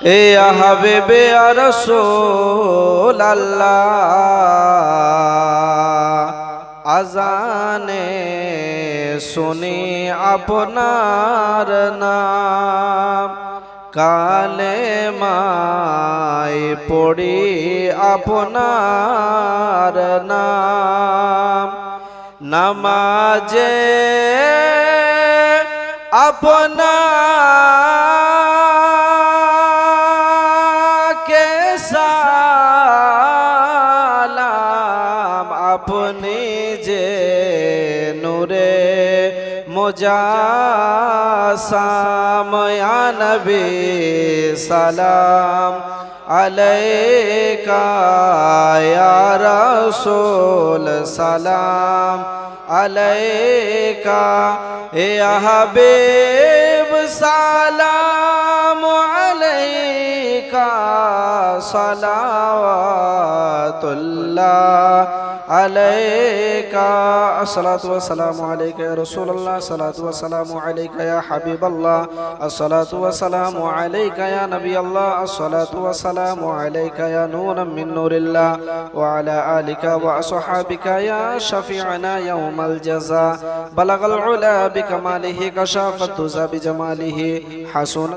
এ হাবিবে রাসূল আল্লাহ আজানে শুনি আপনার নাম কালেমায় পড়ি আপনার নাম নামাজে আপনাকে সালাম আপনি যে নূরে মুজাসাম ইয়া নবী সালাম আলাইকা ইয়া রাসূল সালাম আলাইকা ইয়া হাবিব সালাম আলাইকা সালাওয়াতুল্লাহ আলাইকা আসসালাতু ওয়াসসালামু আলাইকা ইয়া রাসূলুল্লাহ সালাতু ওয়াসসালামু আলাইকা ইয়া হাবিবাল্লাহ আসসালাতু ওয়াসসালামু আলাইকা ইয়া নবিয়াল্লাহ আসসালাতু ওয়াসসালামু আলাইকা ইয়া নূরাম মিন নূরিল্লাহ ওয়া আলা আলিকা ওয়া আসহাবিকা ইয়া শাফি'ানা ইয়াউমাল জাযা বালাগাল উলা বিকামালিহি কাশাফাত তুযা বিজামালিহি হাসুন